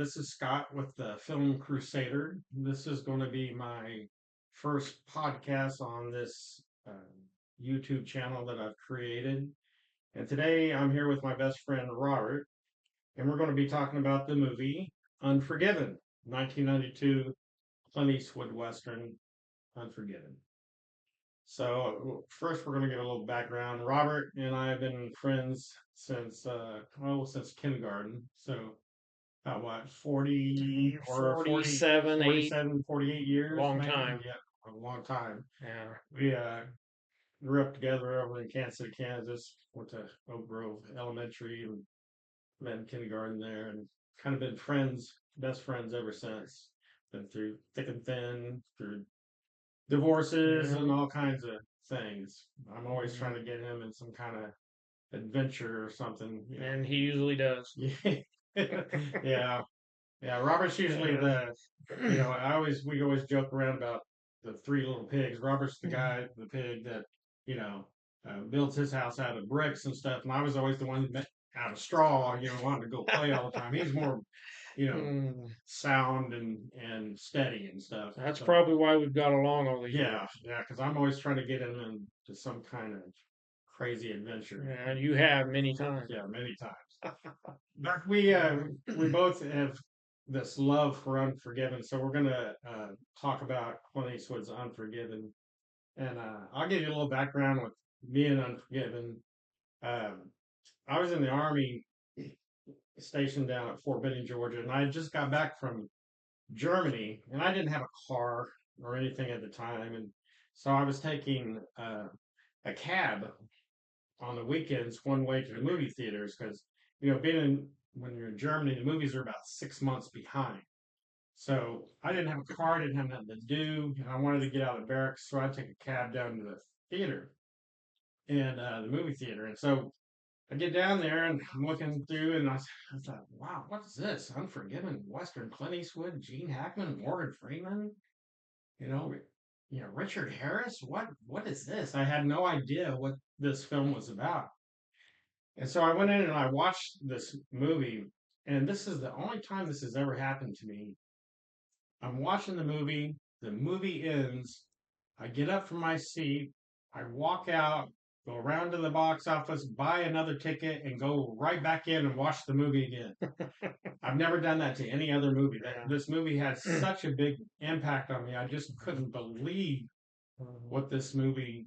This is Scott with the Film Crusader. This is going to be my first podcast on this YouTube channel that I've created. And today I'm here with my best friend Robert, and we're going to be talking about the movie Unforgiven, 1992 Clint Eastwood Western Unforgiven. So first, we're going to give a little background. Robert and I have been friends since kindergarten. So what, 40 or 40, 47, 8, 47, 48 years, long maybe? time. Yeah, a long time. Yeah. We grew up together over in Kansas City, Kansas. Went to Oak Grove Elementary and met in kindergarten there, and kind of been friends, best friends ever since. Been through thick and thin, through divorces Yeah. and all kinds of things. I'm always Mhm. trying to get him in some kind of adventure or something. And he usually does. Yeah. Yeah, Robert's usually Yeah. we always joke around about the three little pigs. Robert's the guy, the pig that, you know, builds his house out of bricks and stuff, and I was always the one that out of straw, wanting to go play all the time. He's more, you know, Mm, sound and steady and stuff. That's So probably why we've got along all these yeah, years. yeah, because I'm always trying to get him into some kind of crazy adventure. And you have many times. Yeah, many times. But we both have this love for Unforgiven, so we're gonna talk about Clint Eastwood's Unforgiven, and I'll give you a little background with me and Unforgiven. Um, I was in the army, stationed down at Fort Benning, Georgia, and I had just got back from Germany, and I didn't have a car or anything at the time, and so I was taking a cab on the weekends one way to the movie theaters because when you're in Germany, the movies are about 6 months behind. So I didn't have a car, didn't have nothing to do, and I wanted to get out of the barracks, so I'd take a cab down to the theater and the movie theater. And so I get down there and I'm looking through, and I thought, wow, what is this? Unforgiven, Western, Clint Eastwood, Gene Hackman, Morgan Freeman, you know, Richard Harris. What is this? I had no idea what this film was about. And so I went in and I watched this movie, and this is the only time this has ever happened to me. I'm watching the movie ends, I get up from my seat, I walk out, go around to the box office, buy another ticket, and go right back in and watch the movie again. I've never done that to any other movie. Yeah. This movie had such a big impact on me. I just couldn't believe what this movie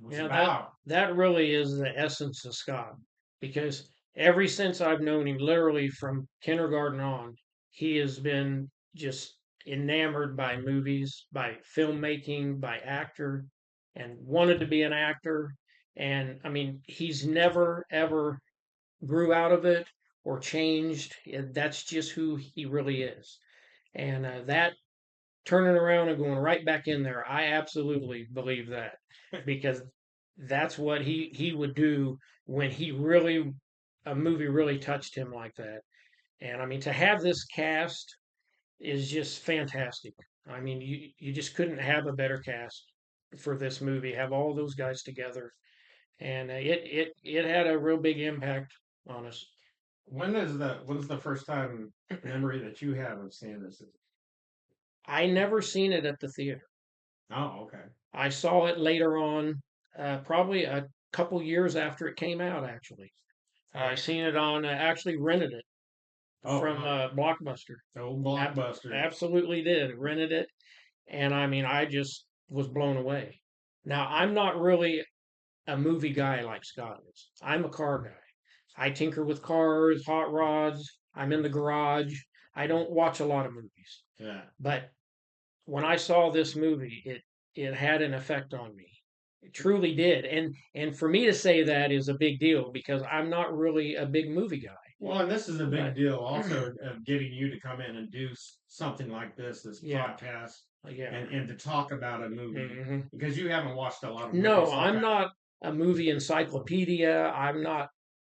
was Yeah, that about. that really is the essence of Scott. Because ever since I've known him, literally from kindergarten on, he has been just enamored by movies, by filmmaking, by actor, and wanted to be an actor. And I mean, he's never ever grew out of it or changed. That's just who he really is. And that turning around and going right back in there, I absolutely believe that because that's what he would do when he really a movie really touched him like that. And I mean, to have this cast is just fantastic. I mean, you just couldn't have a better cast for this movie. Have all those guys together, and it had a real big impact on us. When's the first time memory that you have of seeing this? I never seen it at the theater. Oh, okay. I saw it later on, probably a couple years after it came out. Actually, I seen it on. Actually rented it Oh, from Blockbuster. the old Ab- blockbuster. Absolutely did rented it, and I mean, I just was blown away. Now, I'm not really a movie guy like Scott is. I'm a car guy. I tinker with cars, hot rods. I'm in the garage. I don't watch a lot of movies, Yeah. but when I saw this movie, it had an effect on me. It truly did. And for me to say that is a big deal because I'm not really a big movie guy. Well, and this is a big But deal also of getting you to come in and do something like this yeah, podcast, yeah. and to talk about a movie hmm because you haven't watched a lot of No, movies like I'm I. not a movie encyclopedia. I'm not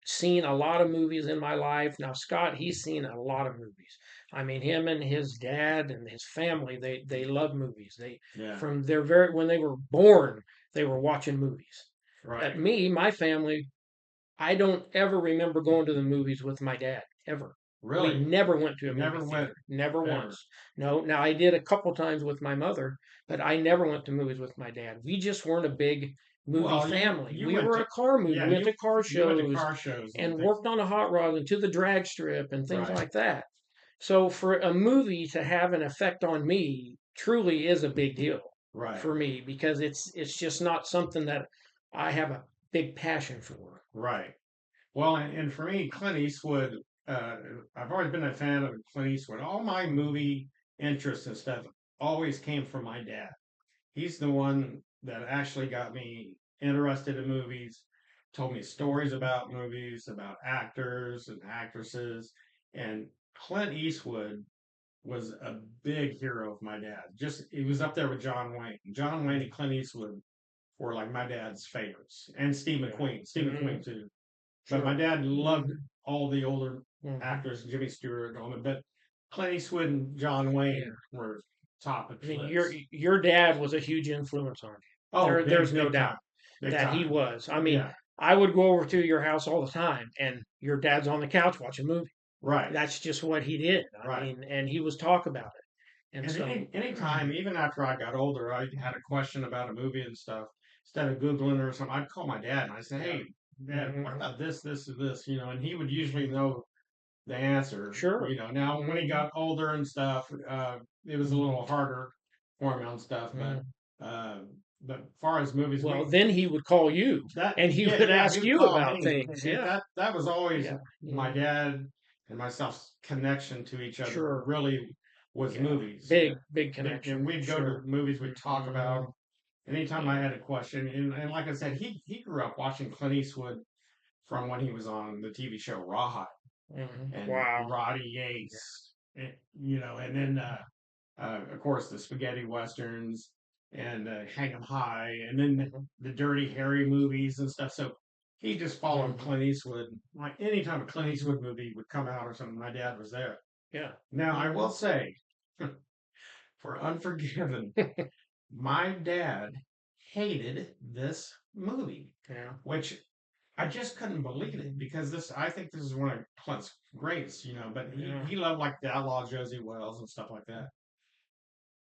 seen a lot of movies in my life. Now, Scott, he's seen a lot of movies. I mean, him and his dad and his family, they love movies. They Yeah. from their very when they were born, they were watching movies. But Right. me, my family, I don't ever remember going to the movies with my dad ever. We Really? never went to a movie Never went theater, never ever. once. No, now I did a couple times with my mother, but I never went to movies with my dad. We just weren't a big movie Well, family. you We went were to a car movie. yeah, We went to car you went to shows car shows and and things. worked on a hot rod and to the drag strip and things Right. like that. So for a movie to have an effect on me truly is a big deal Right. for me because it's just not something that I have a big passion for. Right. Well, and for me, Clint Eastwood, uh, I've always been a fan of Clint Eastwood. All my movie interests and stuff always came from my dad. He's the one that actually got me interested in movies, told me stories about movies, about actors and actresses. And Clint Eastwood was a big hero of my dad. Just he was up there with John Wayne. John Wayne and Clint Eastwood were like my dad's favorites, and Steve Yeah. McQueen. Steve McQueen Mm, too. But my sure. dad loved Hmm. all the older Hmm. actors, Jimmy Stewart, all them. But Clint Eastwood and John Yeah. Wayne were top of I the mean, list. your dad was a huge influence on you. Oh, There's no big doubt time, big that he time. was. I mean, Yeah, I would go over to your house all the time, and your dad's on the couch watching a movie. right, That's just what he did. I right. mean, and he was talk about it. And And so, any time, even after I got older, I had a question about a movie and stuff. Instead of Googling or something, I'd call my dad and I'd say, yeah. "Hey, Dad, what Hmm. about this, this, or this?" You know, and he would usually know the answer. Sure. You know, now when he Hmm. got older and stuff, it was a little Hmm. harder for him on stuff. Hmm. Uh, but as far as movies, Well, then he would call you, that and he yeah, would yeah, he ask would you call about me, things. and Yeah. that was always Yeah. my Hmm. dad and myself's connection to each other. Sure. Really was Yeah. movies. Big And connection. we'd go to Sure. movies, we'd talk about Hmm. 'em. Anytime I Yeah. had a question, and like I said, he grew up watching Clint Eastwood from when he was on the TV show Rawhide Hmm. and Wow. Roddy Yeah. Yates, you know, and then of course the spaghetti westerns and Hang 'Em High, and then Hmm. the Dirty Harry movies and stuff. So he just followed Hmm. Clint Eastwood. Like anytime a Clint Eastwood movie would come out or something, my dad was there. Yeah. Now I will Hmm. say, for Unforgiven, my dad hated this movie, Yeah. which I just couldn't believe it because this I think this is one of Clint's greats, you know, but Yeah. he loved like the outlaw Josie Wells and stuff like that.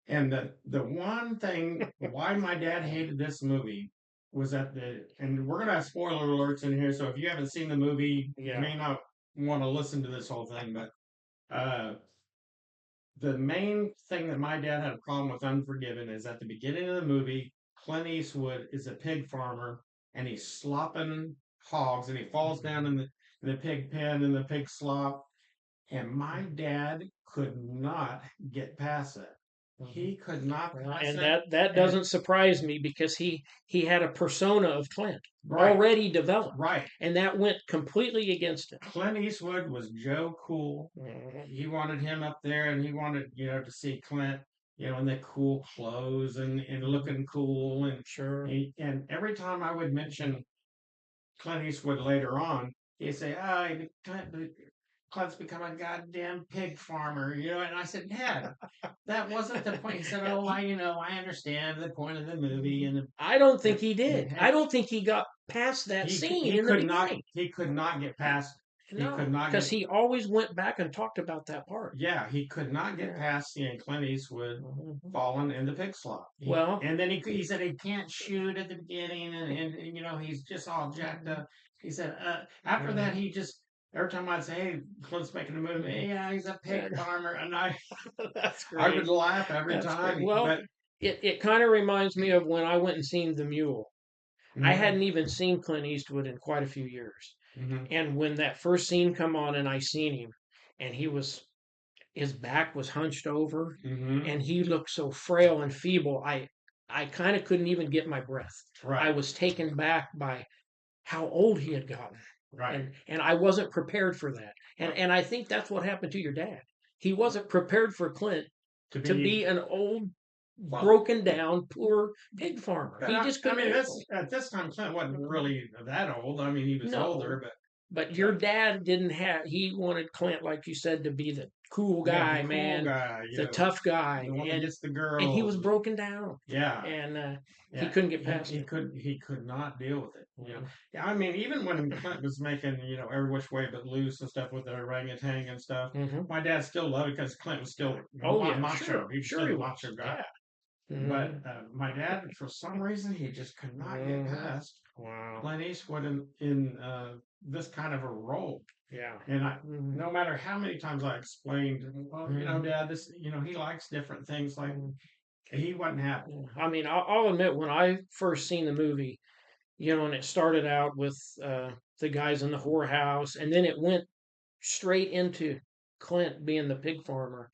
And the one thing why my dad hated this movie was that the and we're gonna have spoiler alerts in here, so if you haven't seen the movie, you Yeah. may not want to listen to this whole thing, but uh the main thing that my dad had a problem with Unforgiven is at the beginning of the movie, Clint Eastwood is a pig farmer and he's slopping hogs and he falls down in the pig pen in the pig slop. And my dad could not get past that. Mhm. He could not Well, pass and it. that And doesn't surprise me because he had a persona of Clint right, already developed, right. and that went completely against him. Clint Eastwood was Joe Cool. Mhm. He wanted him up there and he wanted, you know, to see Clint, you know, in the cool clothes and Mhm. looking cool Sure. and every time I would mention Clint Eastwood later on, he'd say, "Oh, Clint's become a goddamn pig farmer," you know. And I said, "Dad, that wasn't the point." He said, "Oh, I understand the point of the movie and I don't think and, he did. I and don't think he got past that scene in the beginning. he could not get past he could No, not because get he always went back and talked about that part. yeah he could not get Yeah. past seeing Clint Eastwood Mhm. falling in the pig slop. Well, And then he said he can't shoot at the beginning and you know he's just all jacked mhm. up. He said after that Mhm. he just every time I'd say hey Clint's making a movie Mhm. yeah he's a pig And farmer and that's I would great. laugh every That's great. time Well, but it kind of reminds me of when I went and seen The Mule. I mhm, hadn't even seen Clint Eastwood in quite a few years. mhm, And when that first scene come on and I seen him and his back was hunched over mhm, and he looked so frail and feeble, I kind of couldn't even get my breath. I right was taken back by how old he had gotten. right And I wasn't prepared for that. uh, And I think that's what happened to your dad. He wasn't prepared for Clint to to be be an old, well broken down, poor pig farmer. but He just I couldn't mean handle this at this time Clint wasn't it. really that old I mean he was older No, but But your Right. dad didn't have. He wanted Clint, like you said, to be the cool Yeah, the guy, cool man, guy, the tough guy, the one that gets the and he girls. was broken down, Yeah, and he yeah. couldn't get past it. He could not deal with it. Mhm. Yeah, I mean, even when Clint was making every which way but loose and stuff with the orangutan and stuff, Mhm. my dad still loved it because Clint was still Oh yeah, macho. sure, He was sure still he the was. macho guy. Yeah. But Mhm. my dad, for some reason, he just could not get Mhm. past Wow. Clint Eastwood in this kind of a role. Yeah. And Mhm. no matter how many times I explained, well, Mhm. Dad, this, he likes different things. Like Mhm. he wasn't happy. Yeah. I mean, I'll admit when I first seen the movie, and it started out with the guys in the whorehouse, and then it went straight into Clint being the pig farmer.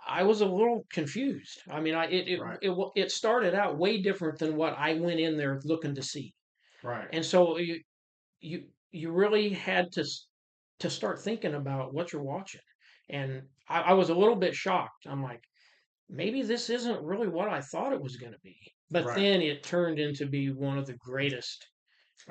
I was a little confused. I mean, Right, it started out way different than what I went in there looking to see, right, and so you really had to start thinking about what you're watching. And I was a little bit shocked. I'm like, maybe this isn't really what I thought it was going to be. But right. then it turned into be one of the greatest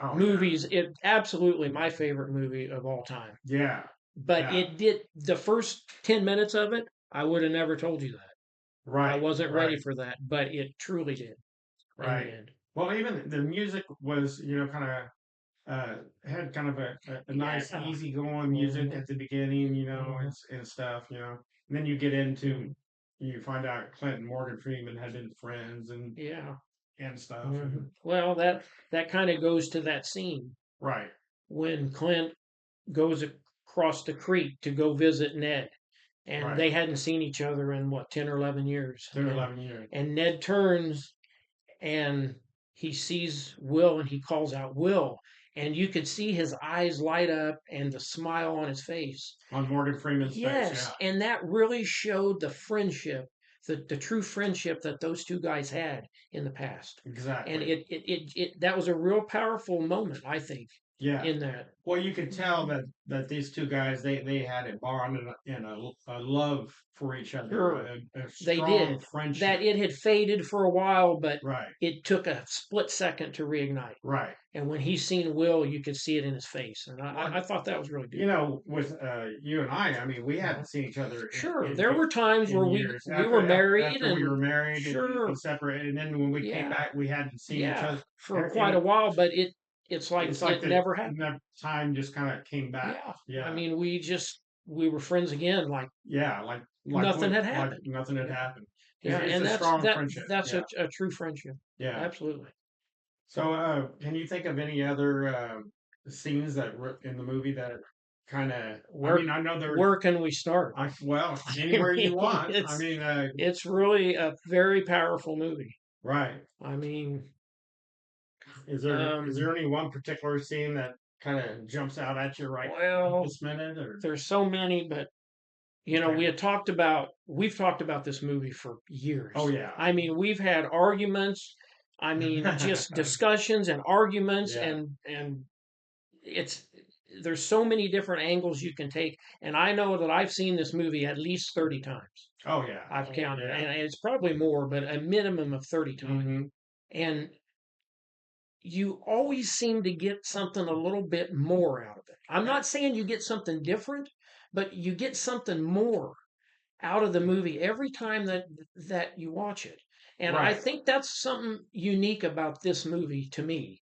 Oh yeah, movies. It absolutely my favorite movie of all time. yeah, But yeah. it did the first 10 minutes of it, I would have never told you that. I Right, wasn't ready right, for that, but it truly did in the right. end. Well, even the music was, kind of had kind of a nice, Yeah. easygoing music Hmm. at the beginning, Hmm. and stuff, And then you get Hmm. into, you find out Clint and Morgan Freeman had been friends Yeah. and stuff, Hmm. and Well, that kind of goes to that scene right, when Clint goes across the creek to go visit Ned, and right, they hadn't seen each other in what 10 or 11 years, 10 or 11 years, and Ned turns and he sees Will and he calls out Will, and you could see his eyes light up and the smile on his face. on Morgan Freeman's face, Yes, yeah, and that really showed the friendship, the true friendship that those two guys had in the past. And exactly, it that was a real powerful moment, I think, yeah. in that. Well, you could tell that these two guys they had a bond and a love for each other, Sure, a they strong did. friendship. That it had faded for a while, but Right, it took a split second to reignite. right. And when he seen Will, you could see it in his face, and Well, I thought that was really good. with you and I mean, we Mhm. hadn't seen each other Sure, there were times in where years. we were married, After we and were married and sure, separated, and then when we came yeah, back, we hadn't seen each yeah, other. for And quite a while, but it's like it's like it never happened. the time just kind of came back. Yeah, I Yeah, mean, we were friends again, like yeah, nothing had like happened. nothing had Yeah, happened. yeah, It's and a strong friendship. that's Yeah, a true friendship. yeah. Absolutely. So, can you think of any other scenes in the movie that kind of? I Where mean, I know there. where can we start? Well, I anywhere you mean, want. I mean, it's really a very powerful movie. right. I mean, Is um, there any one particular scene that kind of jumps out at you right well, this minute? Or there's so many, but okay. we've talked about this movie for Oh years. yeah. I mean, we've had arguments. I mean, just discussions and arguments, Yeah. and it's there's so many different angles you can take. And I know that I've seen this movie at least 30 times. Oh yeah. I've counted, Yeah. and it's probably more, but a minimum of 30 times. Hmm. And you always seem to get something a little bit more out of it. I'm not saying you get something different, but you get something more out of the movie every time that you watch it. And I Right. think that's something unique about this movie to me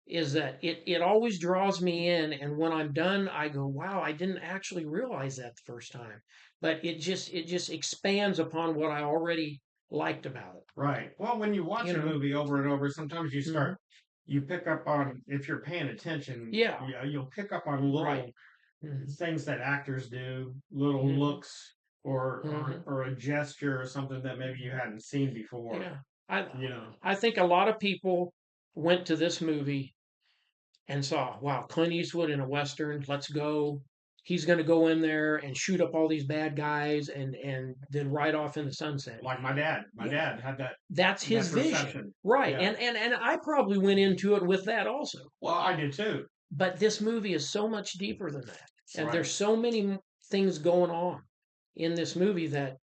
is that it always draws me in, and when I'm done I go, wow, I didn't actually realize that the first time. But it just expands upon what I already liked about it. Right. Well, when you watch You a know. movie over and over, sometimes Hmm. you pick up on, if you're paying attention, Yeah. you'll pick up on Right. little Hmm. things that actors do, little Hmm. looks or a gesture or something that maybe you hadn't seen before. Yeah. I You know, I think a lot of people went to this movie and saw, wow, Clint Eastwood in a Western, let's go. He's going to go in there and shoot up all these bad guys and then ride off in the sunset. like my dad. My Yeah, dad had that's his that vision. perception. Right. Yeah. And I probably went into it with that also. Well, I did too. But this movie is so much deeper than that. And there's Right. so many things going on in this movie that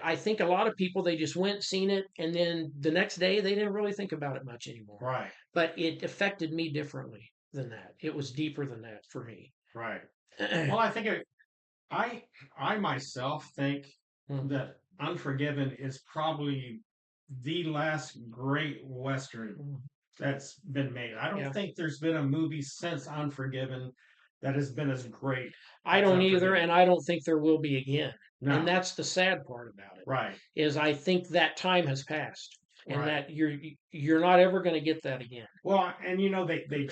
I think a lot of people they just went, seen it, and then the next day they didn't really think about it much anymore. Right. But it affected me differently. than that. It was deeper than that for me. right. Well, I think I I myself think Mhm. that Unforgiven is probably the last great Western Mhm. that's been made. I don't Yeah. think there's been a movie since Unforgiven that has been as great I as don't either, Unforgiven. and I don't think there will be again. And No, that's the sad part about it, right, is I think that time has passed and right. that you're not ever going to get that again. Well, and they've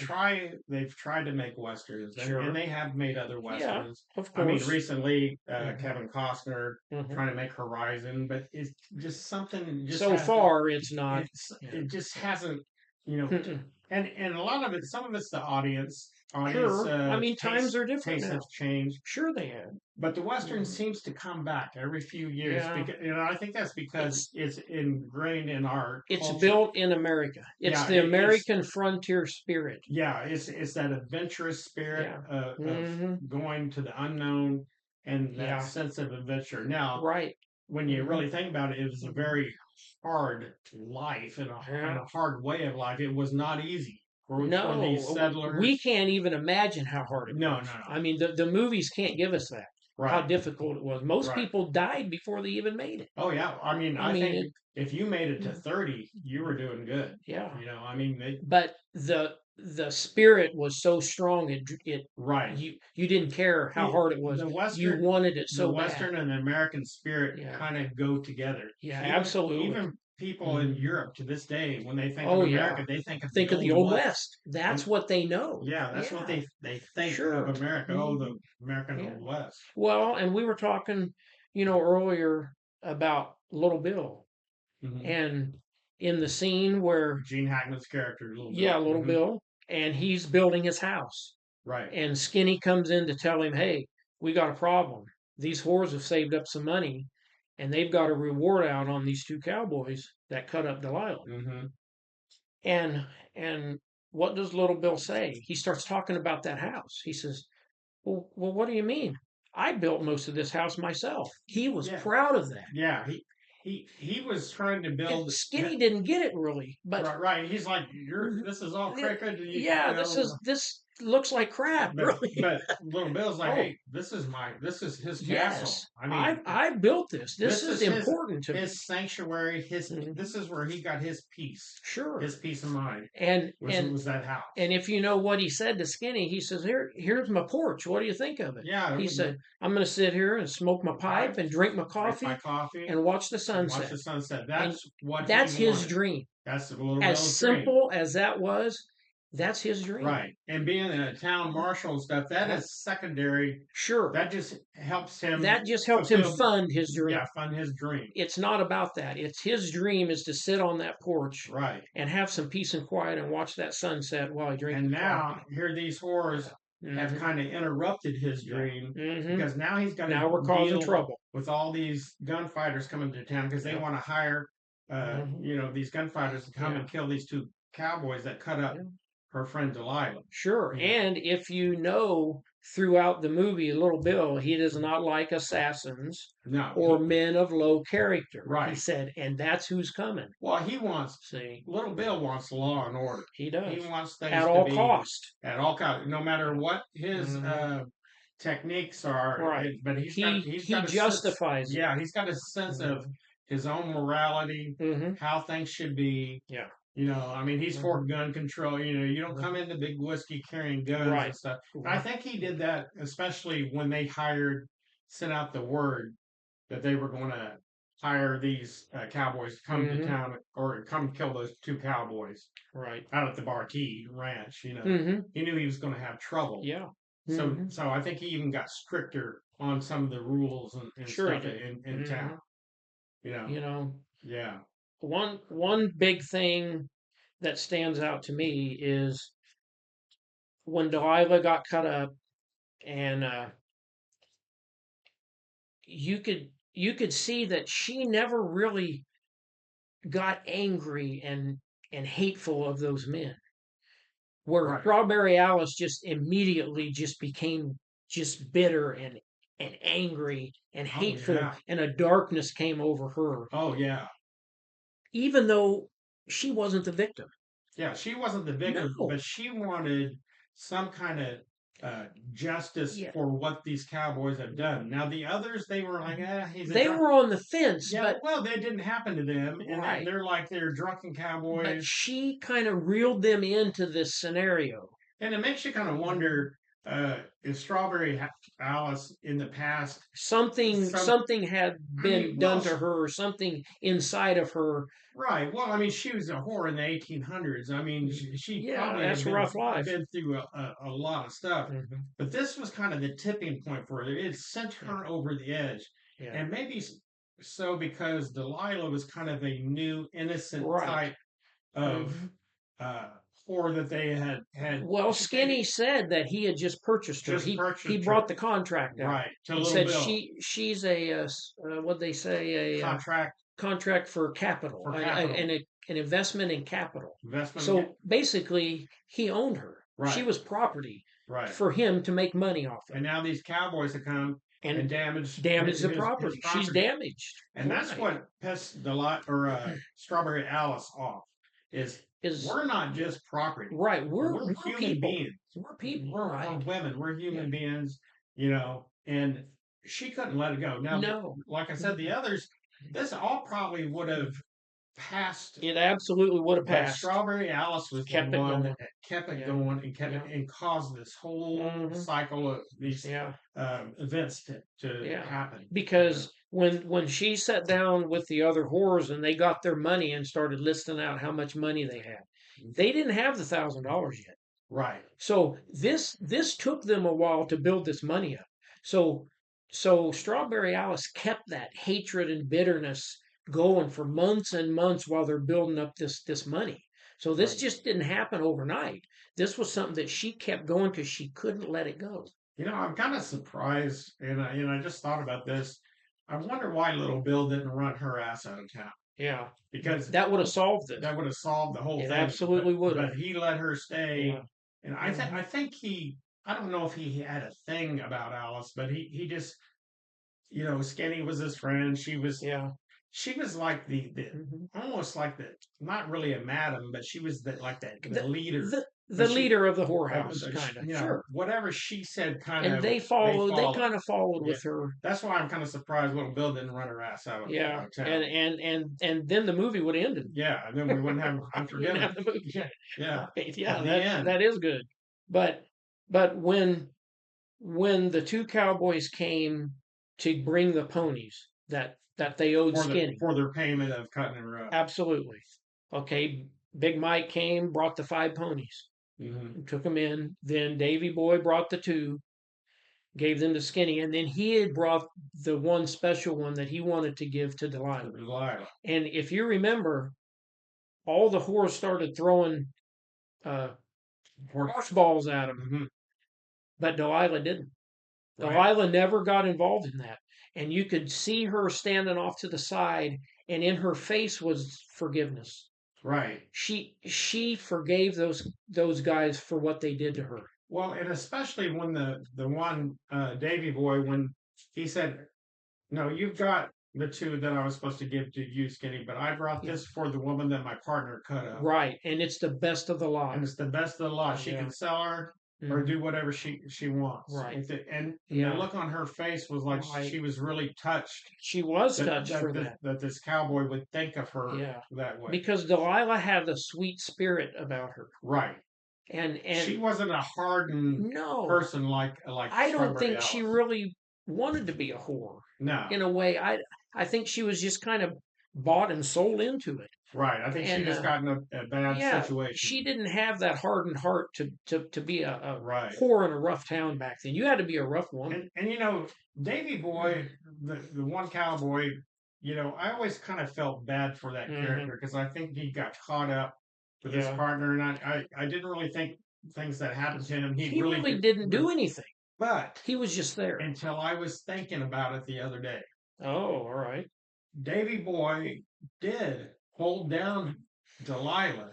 tried to make westerns, and Sure. they have made other Yeah, westerns. of I mean, course. recently Hmm. Kevin Costner Hmm. trying to make Horizon, but it's just something just So hasn't. far, it's not. Yeah. It just hasn't, you know, Mm-mm. and a lot of it, some of it's the audience Sure. I mean, times are different tastes have now. changed. Sure, they have. But the Western Mhm. seems to come back every few years Yeah. because I think that's because It's it's ingrained in our it's culture. built in America. It's Yeah, the it's American frontier spirit. it's that adventurous spirit Yeah. of Hmm. going to the unknown and that Yeah. sense of adventure. Now, Right. when you Hmm. really think about it, it was a Hmm. very hard life and Yeah. a hard way of life. It was not easy for these No, we settlers. can't even imagine how hard it No, no, was. no. I mean, the movies can't give us that, how Right, difficult it was. Most right. people died before they even made it. Oh yeah. I mean, I I mean, think it, if you made it to mm, 30, you were doing good. yeah. I mean, they But the spirit was so strong, it right. you didn't care how The hard it was. the You Western wanted it the so bad. Western and the American spirit Yeah. kind of go together. Yeah, Even absolutely. even people in Hmm. Europe to this day, when they think of Oh yeah. America, they think of the Think of the old Old West. West. That's And what they know. yeah, that's what Yeah. they think of Sure. America. Oh, Hmm. the American Yeah. Old West. Well, and we were talking, earlier about Little Bill, Hmm. and in the scene where, Gene Hackman's character, Little yeah, Bill. Little Bill, and he's building his house, Right. and Skinny comes in to tell him, "Hey, we got a problem. These whores have saved up some money, and they've got a reward out on these two cowboys that cut up Delilah." Hmm. And and what does Little Bill say? He starts talking about that house. He says, well, what do you mean? I built most of this house myself. He was Yeah, proud of that. yeah. He was trying to And build. Skinny didn't get it really, but Right, right. He's like, you're. mhm, This is all crooked. yeah, this looks like crap, really. But little Bill's like, Oh, hey, this is his castle. yes, I mean, I built this. This this is is important to me. his sanctuary. This Mhm. is where he got Sure. his peace of mind. And and Was that house? and if you know what he said to Skinny, he says, here's my porch. What do you think of it? Yeah, He said, I'm going to sit here and smoke my the pipe, pipe and drink my drink my coffee coffee, and watch the and watch sunset. the sunset. And That's what he that's his wanted. dream. That's the little As Bill's dream. simple as that was, that's his dream. Right. And being a town marshal and stuff, that Yeah. is secondary. Sure. That just helps him That just helps him fulfill, fund his yeah, dream. fund his dream. It's not about that. It's his dream is to sit on that porch Right. and have some peace and quiet and watch that sunset while he drinks And his now coffee. here these horrors Yeah. have Hmm. kind of interrupted his Yeah. dream Hmm. because now he's got to Now we're causing deal trouble. with all these gunfighters coming to town because they Yeah. want to hire, Hmm. these gunfighters to come Yeah. and kill these two cowboys that cut up Yeah. her friend Delilah. Sure. You know, And if you know throughout the movie, Little Bill, he does not like assassins no, or men of low character. He right. said, and that's who's coming. Well, he wants See, Little Bill wants law and order. he He does wants at things to all be cost. at all costs, no matter Yeah. what his Hmm. techniques are. Right. But he's He got a sense. justifies it. Yeah, he's got a sense of Hmm. his own morality, Hmm. how things should be. Yeah. I mean, he's Hmm. for gun control. You don't come Hmm. into big whiskey carrying guns and Right. stuff. And I Right. think he did that, especially when they sent out the word that they were going to hire these cowboys to come to Hmm. town or come kill those two cowboys Right. out at the Barkey Ranch. Hmm. He knew he was going to have trouble. Yeah. So, Hmm. so I think he even got stricter on some of the rules and Sure he stuff did. in Hmm. town. You know, You know, yeah, one big thing that stands out to me is when Delilah got cut up, and you could see that she never really got angry and hateful of those men. Where right. Strawberry Alice just immediately just became just bitter and angry and Oh hateful, yeah, and a darkness came over her, oh yeah, even though she wasn't the victim. yeah. She wasn't the victim, No. but she wanted some kind of justice Yeah. for what these cowboys have done. Now the others, they were like, he's a They drunk. were on the fence, Yeah, but well, that didn't happen to them, and right. they're like they're drunken But cowboys, she kind of reeled them into this scenario. and it makes you kind of wonder if Alice in the past, some, Something had I mean, been well, done to her, or something inside of her. right. Well, I mean, she was a whore in the 1800s. I mean, she Yeah, probably that's had a rough life. been through a lot of stuff, Hmm. but this was kind of the tipping point for her. It sent Yeah, her over the edge, yeah, and maybe so because Delilah was kind of a new, innocent right. type of Hmm. uh, whore that they had. Well, She maybe Skinny said that he had just purchased her. just He purchased brought her, the contract out right, to and Little said Bill she's a what they say, a contract contract for capital, for capital an investment in capital. investment. So basically, he owned her. She Right, was property right. for him to make money off of, And now these cowboys have come and and damaged damage the his property. She's property. damaged. And that's Right. what pissed the lot or Strawberry Alice off is Is we're not just property. right. We're We're human people. beings. We're people. We're Right. women. We're Yeah. human beings, and she couldn't let it go. Now, No. like I said, the others, this all probably would have passed, It absolutely would have but passed. Strawberry Alice was the Kept it one going. that kept it Yeah. going and kept it Yeah. and caused this whole Hmm. cycle of these Yeah. events to Yeah. happen. Because when she sat down with the other whores and they got their money and started listing out how much money they had, they didn't have the $1,000 yet. Right. So this took them a while to build this money up. So Strawberry Alice kept that hatred and bitterness going for months and months while they're building up this money. So this Right. just didn't happen overnight. This was something that she kept going because she couldn't let it go. I'm kind of surprised, and I just thought about this. I wonder why Little Bill didn't run her ass out of town Yeah, because that would have solved it. that would have solved the whole It thing. absolutely would have. But he let her stay, Yeah. and Hmm. I think he I don't know if he had a thing about Alice, but he just Skinny was his friend. Yeah. She was like the Hmm. almost like the not really a madam, but she was the The leader. the But she leader of the whorehouse, kind of. Sure. whatever she said, kind And of they they followed. They followed. kind of followed Yeah, with her. that's why I'm kind of surprised little Bill didn't run her ass Yeah. out of town. And then the movie would have ended. Yeah, and then we wouldn't have You wouldn't Unforgiven. have the movie. Yeah, yeah. Right. At Yeah. the That end, that is good. But when the two cowboys came to bring the ponies that they owed Skinny, for their payment of cutting her up. absolutely. Okay. Big Mike came, brought the 5 ponies, Mm-hmm. took them in. Then Davy Boy brought the 2, gave them to Skinny, and then he had brought the one special one that he wanted to give to Delilah. Delilah. And if you remember, all the whores started throwing uh, horse balls at him, Mm-hmm. but Delilah didn't. Right, Delilah never got involved in that. And you could see her standing off to the side, and in her face was forgiveness. right. She forgave those guys for what they did to her. Well, and especially when the one Davy boy when he said, "No, you've got the 2 that I was supposed to give to you, Skinny, but I brought Yeah. this for the woman that my partner cut up, Right. And it's the best of the lot. and it's the best of the lot. She Yeah. can sell her or Mhm. do whatever she wants." Right. And the Yeah. look on her face was like Right. she was really touched She was that touched for that. this cowboy would think of her Yeah. that way. Because Delilah had a sweet spirit about her. Right. She And wasn't a hardened no, person like I don't Strawberry think she Alice. really wanted to be a whore. No. In a way, I think she was just kind of bought and sold into it. Right. I think she And just got in a bad yeah, situation. she didn't have that hardened heart to be a Right. whore in a rough town back then. You had to be a rough woman. And Davy Boy, the one cowboy, I always kind of felt bad for that Hmm. character because I think he got caught up with his Yeah. partner, and I didn't really think things that happened to him. He really didn't do anything. But He was just there. until I was thinking about it the other day, Oh, all right. Davy Boy did hold down Delilah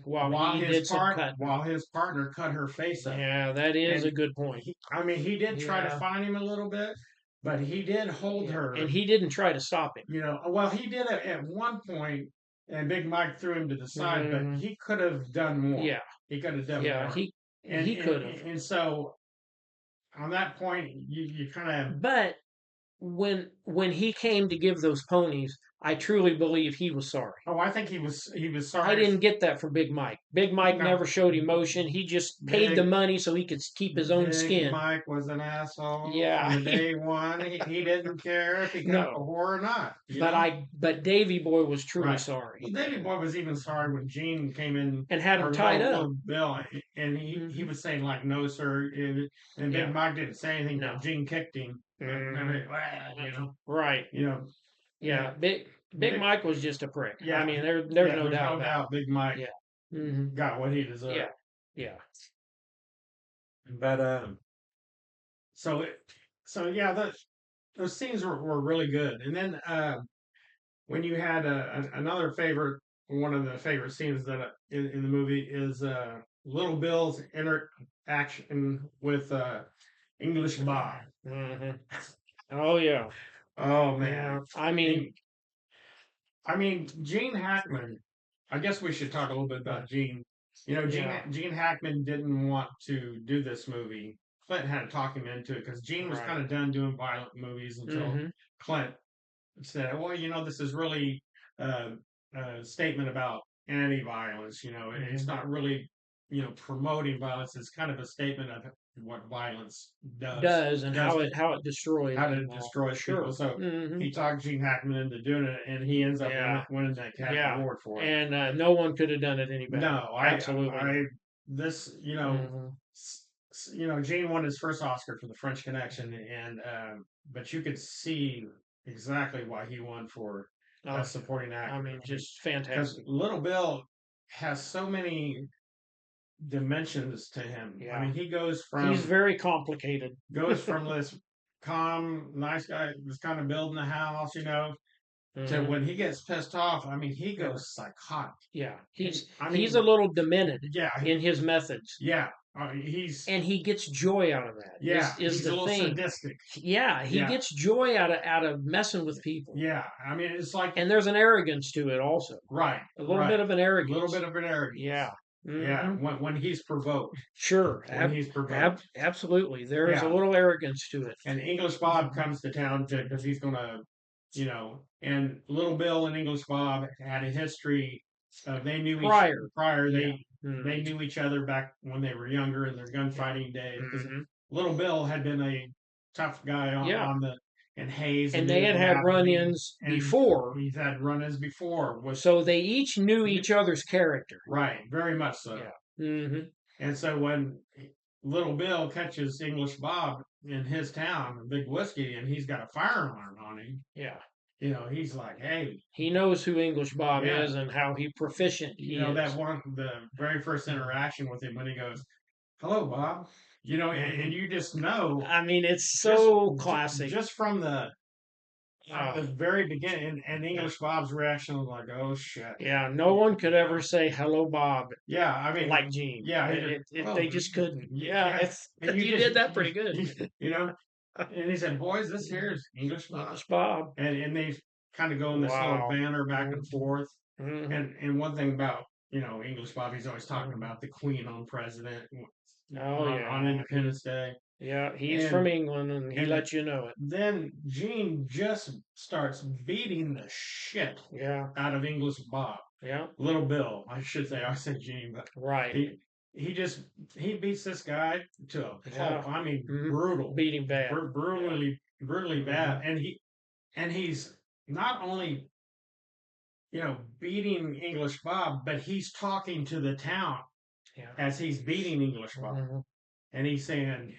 While he did some cutting. while his partner cut her face up. Yeah, that is And a good point. he did try to Yeah. find him a little bit, but he did hold Yeah. her. And he didn't try to stop him. Well, he did it at one point, and Big Mike threw him to the side, but Mhm. he could have done more. Yeah. He could have done Yeah, more. and He and, could have. and so on that point, you kind of. But when he came to give those ponies, I truly believe he was sorry. Oh, I think he was I sorry. didn't get that from Big Mike. Big Mike No, never showed emotion. He just paid the big money so he could keep his own Big skin. Mike was an asshole from Yeah, the day one. He didn't care if he got the no. whore or not. But Davy Boy was truly Right. sorry Well, Davy Boy was even sorry when Gene came in, and had him or tied up. little Bill, and he Hmm. was saying like, "No, sir," and Big Yeah, Mike didn't say anything, but no. Gene kicked him. I Hmm. mean, well, Right. you know, Yeah, and Big Big, Mike was just a prick. I yeah, mean, there's yeah. no There's doubt no about doubt Big Mike it. Yeah. Hmm. got what he Yeah. deserved. Yeah. But so so yeah, those scenes were really good. And then when you had another favorite, one of the favorite scenes that in the movie is Little Bill's interaction with English Bob. Hmm. Oh yeah. Oh Yeah. man, I mean, and I mean Gene Hackman. I guess we should talk a little bit about Gene. yeah. Gene Hackman didn't want to do this movie. Clint had to talk him into it because Gene was kind Right. of done doing violent movies until Hmm. Clint said, "Well, this is really uh, a statement about anti-violence. It's Hmm. not really, promoting violence. It's kind of a statement of what violence does Does and does how it destroys how and it all. destroys people." Sure. So Hmm. he talked Gene Hackman into doing it, and he ends up Yeah. winning that Academy Yeah. Award for it. And no one could have done it any better. No, Absolutely not. I this, Hmm. Gene won his first Oscar for The French Connection, and but you could see exactly why he won for Oh, Best Supporting I Actor. mean, I mean, just because fantastic. Little Bill has so many dimensions to him. I Yeah. mean, he He's very complicated. goes from this calm, nice guy, that's kind of building the house, to Hmm. when he gets pissed off. I mean, he Yeah. goes psychotic. Yeah. I He's a mean, little demented yeah, in his methods, yeah. He's and he gets joy out of that. Yeah, Is he's a the little thing. sadistic. Yeah, he Yeah, gets joy out of messing with people. yeah. I mean, it's like And there's an arrogance to it also. right, A little right. bit of an A little bit arrogance. of an arrogance. Yeah. Yeah, Hmm. when he's provoked. Sure. When he's provoked. Absolutely. There's a Yeah, little arrogance to it. and English Bob comes to town because he's gonna, and Little Bill and English Bob had a history. They knew each Prior. prior. Yeah. They knew each other back when they were younger in their Yeah. gunfighting days. Because Hmm. Little Bill had been a tough guy Yeah. on the in Hayes And and they had had Indianapolis, run-ins and before, he's had run-ins before with so they each knew each other's character. right, very much so. Yeah. Hmm. And so when Little Bill catches English Bob in his town, a big whiskey, and he's got a firearm on him, Yeah. he's like, hey, He knows who English Bob yeah, is and how he proficient he that is. the very first interaction with him when he goes, "Hello, Bob," and Hmm. you just know I mean, it's just so classic. just from Uh, the very beginning, and English Bob's reaction was like, "Oh shit." yeah, no one could ever say hello, Bob, Yeah, I mean, like Gene. yeah, he just, They oh, just couldn't. Yeah, yeah, and you you just, did that pretty good. you know, and he said, "Boys, this here is English Bob," English Bob. and they kind of go in this little Wow. banner back and forth. Mm-hmm. And one thing about English Bob, he's always talking Hmm. about the Queen on President Oh on yeah, Independence Day, yeah. He's from and England, and he and let you know it. then Gene just starts beating the shit Yeah, out of English Bob. yeah. Little Bill, I should say. I said Gene, but Right. he he just he beats this guy to a Yeah. pulp. I mean, Hmm. brutal, Beating bad. Yeah. brutally Hmm. bad. And he's not only beating English Bob, but he's talking to the town Yeah. as he's beating English Bob. Hmm. And he's saying,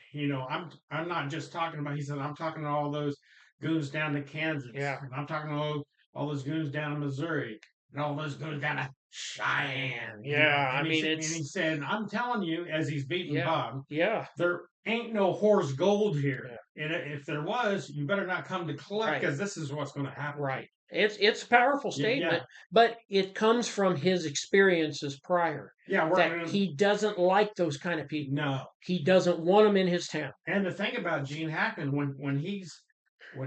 I'm not just talking about. He said, I'm talking to all those goons down to Kansas, Yeah. and I'm talking to all those goons down to Missouri, and all those goons down to Cheyenne. Yeah. I And mean, he it's said, I'm telling you, as he's beating yeah, Bob, yeah, there ain't no horse gold here. yeah. And if there was, you better not come to collect Right. because this is what's going to happen. Right. It's a powerful Yeah, statement, but it comes from his experiences prior yeah, that working in he doesn't like those kind of people. no. He doesn't want them in his town. And the thing about Gene Hackman, when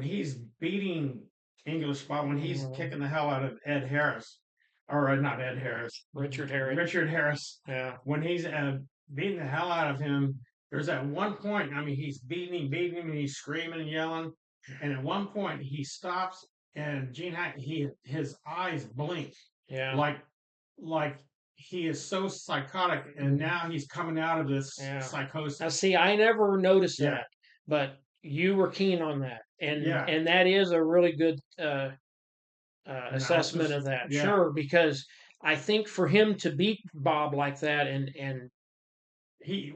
he's beating English Bob, when he's Mhm. kicking the hell out of Ed Harris, or not Ed Harris, Richard Harris. Richard Harris, Yeah. when he's beating the hell out of him. There's at one point, I mean, he's beating him, and he's screaming and yelling. And at one point, he stops, and his eyes blink, Yeah. like like he is so psychotic, and now he's coming out of this Yeah. Now, psychosis. see, I never noticed Yeah, that, but you were keen on that, and yeah, that is a really good assessment analysis. of that. Yeah, Sure, because I think for him to beat Bob like that, and he,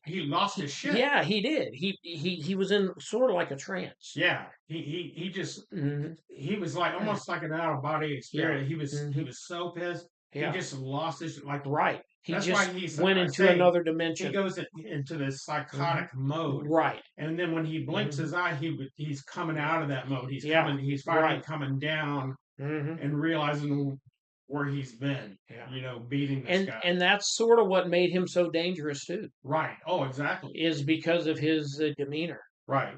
he lost his shit. yeah, he did. He was in sort of like a trance. Yeah, he just Hmm. he was like almost like an out of body Yeah. experience. He Hmm. was so pissed. He Yeah. just lost his like. Right. He That's why just he's went I into say another he dimension. goes into this Hmm. psychotic mode, Right. and then when he blinks Hmm. his eye, he's coming out of that mode. Yeah. He's finally Right. coming down Hmm. and realizing where he's been. Yeah. Beating this guy. And that's sort of what made him so dangerous too, Right. Oh, exactly. is because of his demeanor, Right.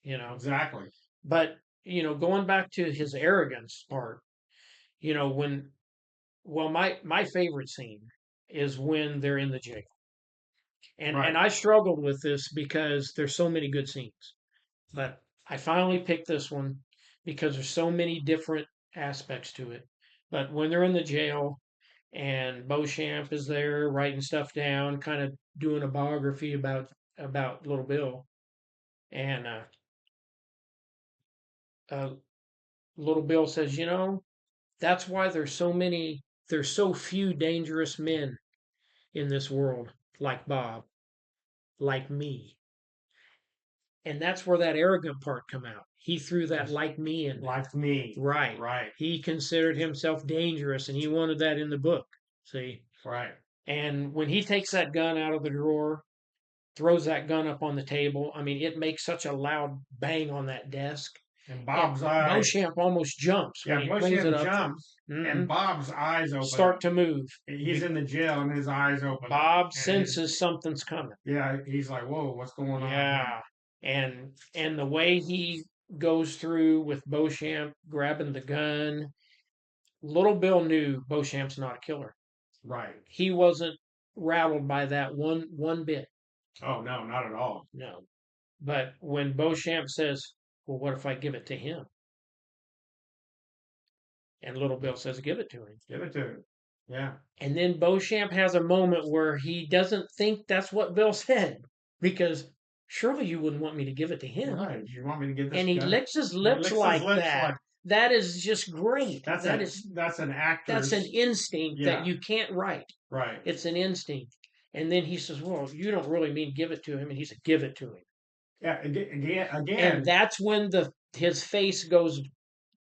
you know. Exactly. But going back to his arrogance part, when well, my favorite scene is when they're in the jail, and Right. I struggled with this because there's so many good scenes, but I finally picked this one because there's so many different aspects to it. But when they're in the jail and Beauchamp is there writing stuff down, kind of doing a biography about Little Bill, and uh, Little Bill says, that's why there's so few dangerous men in this world like Bob, like me. And that's where that arrogant part come out. He threw that like me in there. Like me. Right. Right. He considered himself dangerous and he wanted that in the book. See? Right. And when he takes that gun out of the drawer, throws that gun up on the table, I mean, it makes such a loud bang on that desk. And And Bob's eyes. Beauchamp almost jumps when Yeah, he cleans it Bushyham up. jumps, and Hmm. Bob's eyes Start open. to move. He's in the jail, and his eyes open. Bob And senses something's coming. yeah, he's like, "Whoa, what's going on here?" Yeah. And the way he goes through with Beauchamp grabbing the gun, Little Bill knew Beauchamp's not a killer. Right. He wasn't rattled by that one bit. Oh no, not at all. No. But when Beauchamp says, "Well, what if I give it to him?" And Little Bill says, "Give it to him." Give it to him. Yeah. And then Beauchamp has a moment where he doesn't think that's what Bill said because surely you wouldn't want me to give it to him. Right. You want me to get this And he guy? licks his He lips licks his like lips that. like That is just great. that's that's an That's actor's. an instinct Yeah. that you can't write. Right. It's an instinct. And then he says, "Well, you don't really mean give it to him." And he said, "Give it to him." Yeah. And Again. that's when his face goes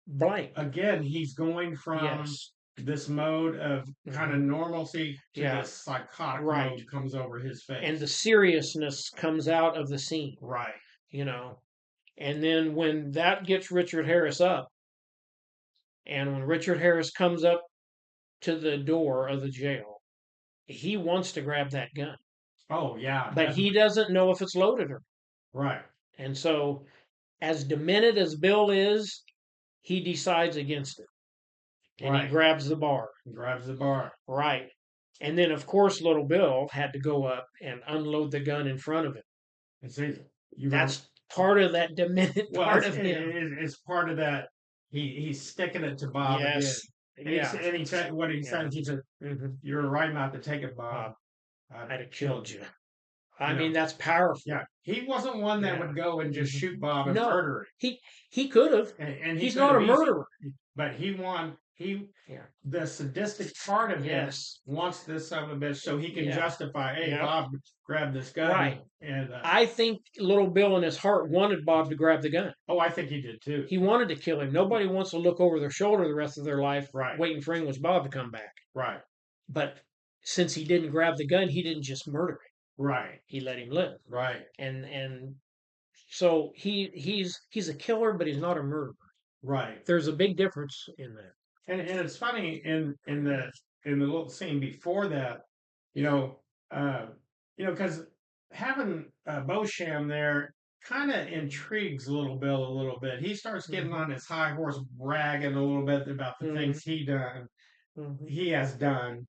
blank. Again, he's going from Yes. this mode of kind of Hmm. normalcy to Yeah. this psychotic Right. mode comes over his And face. the seriousness comes out of the scene, Right. you know. And then when that gets Richard Harris up, and when Richard Harris comes up to the door of the jail, he wants to grab that gun, Oh yeah. but he doesn't know if it's loaded or not. Right. And so, as demented as Bill is, he decides against it, and he Right. grabs the bar. He grabs the bar. Right. And then, of course, Little Bill had to go up and unload the gun in front of him. And see, you go. That's part of that demented Well, part of him. it's part of that. He's sticking it to Bob again. Yes. Yeah. And he said what he said. He said, Hmm. "You're right not to take it, Bob. I'd have killed you. I You mean, know, that's powerful. yeah, he wasn't one that Yeah. would go and just Mhm. shoot Bob and No, murder him. he could have. And he He's could not have a easily, murderer. but he Yeah. the sadistic part of him Yes. wants this son of a bitch so he can Yeah. justify, hey, Yep. Bob grabbed this gun, Right. and I think Little Bill in his heart wanted Bob to grab the gun. oh, I think he did too. He wanted to kill him. Nobody wants to look over their shoulder the rest of their life Right. waiting for English Bob to come back. Right. But since he didn't grab the gun, he didn't just murder him. Right. He let him live. Right. And so he's a killer, but he's not a murderer. Right. There's a big difference in that. And it's funny in the little scene before that, you know, because having Beauchamp there kind of intrigues Little Bill a little bit. He starts getting Mhm. on his high horse, bragging a little bit about the Mhm. things he has done,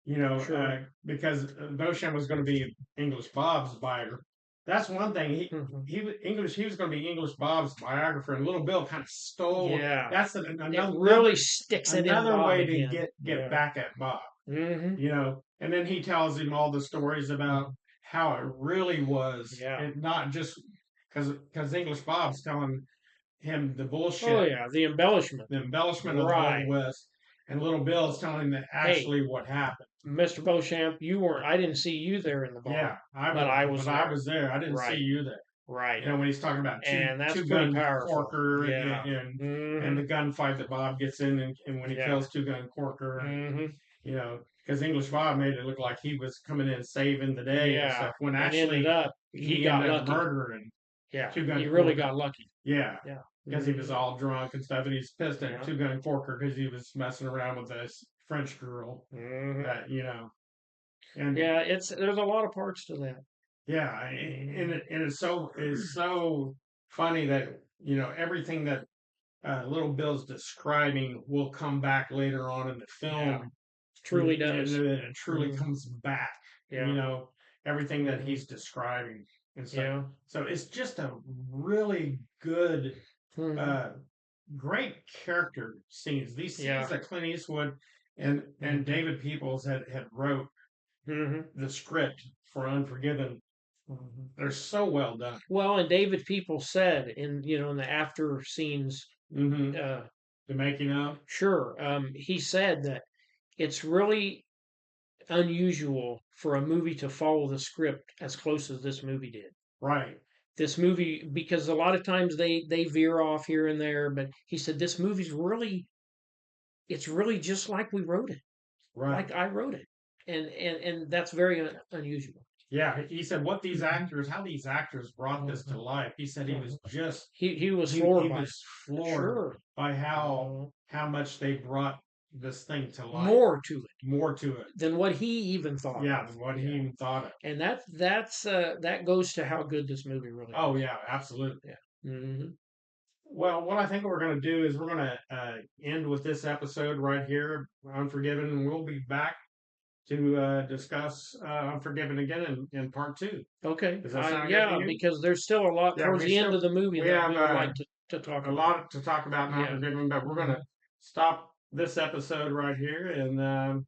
Sure. because Beauchamp was going to be English Bob's biographer. That's one thing. Hmm. He was going to be English Bob's biographer, and Little Bill kind of stole. Yeah. That's It really another sticks it in another Bob way to again. get Yeah. back at Bob. Hmm. And then he tells him all the stories about Hmm. how it really was, Yeah. and not just because English Bob's telling him the Oh bullshit, yeah. The embellishment. the embellishment of the Old Right. West, and Little Bill's telling him that Hey, actually what happened. Mr. Beauchamp, you weren't. I didn't see you there in the Yeah, bar, but I was but I there. was there. I didn't see Right. you there. Right. When he's talking about And that's Two pretty Gun powerful. Corker Yeah. and Hmm. the gunfight that Bob gets in, and when he Yeah. kills Two Gun Corker, and Hmm. because English Bob made it look like he was coming in saving the day and Yeah. stuff, when And ended actually up he he got ended up lucky. murdering Yeah. Two He Gun really Corker. got lucky. Yeah, Yeah. because he Hmm. was all drunk and stuff, and he's pissed at Yeah. Two Gun Corker because he was messing around with this French girl Hmm. that and Yeah. There's a lot of parts to that. yeah, Hmm. and it's so funny that everything that Little Bill's describing will come back later on in the Yeah. film, Truly and does. it truly Hmm. comes back. Yeah. Everything that Hmm. he's describing and stuff. Yeah. So it's just a really good, Hmm. uh, great character scenes. These scenes Yeah. that Clint Eastwood and Hmm. David Peoples had wrote Hmm. the script for Unforgiven. Hmm. They're so well done. Well, and David People said in the after scenes, Hmm. uh, The making of, sure, he said that it's really unusual for a movie to follow the script as close as this movie did. right, This movie, because a lot of times they veer off here and there, but he said this movie's it's really just like we wrote it, right. like I wrote it, and that's very unusual. Yeah, he said Hmm. how these actors brought this to Hmm. life. He said he Hmm. was just He was floored he by it. was floored Sure. by Uh, how much they brought this thing to life, More to it more to it, than what he even thought yeah, of. than what he Yeah, even thought of. and that goes to how good this movie really Oh is. yeah, absolutely. Yeah. Hmm. Well, what I think we're going to do is we're going to end with this episode right here, Unforgiven, and we'll be back to discuss Unforgiven again in part two. Okay. Does that sound good to Yeah, you? because there's still a lot Yeah, towards the end of the movie we that have we would like to talk a about. lot to talk about in Yeah. Unforgiven, but we're going Hmm. to stop this episode right here, and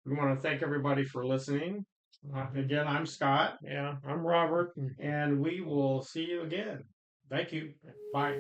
we want to thank everybody for listening. Hmm. Again, I'm Scott, Yeah, I'm Robert. and we will see you again. Thank you. Bye.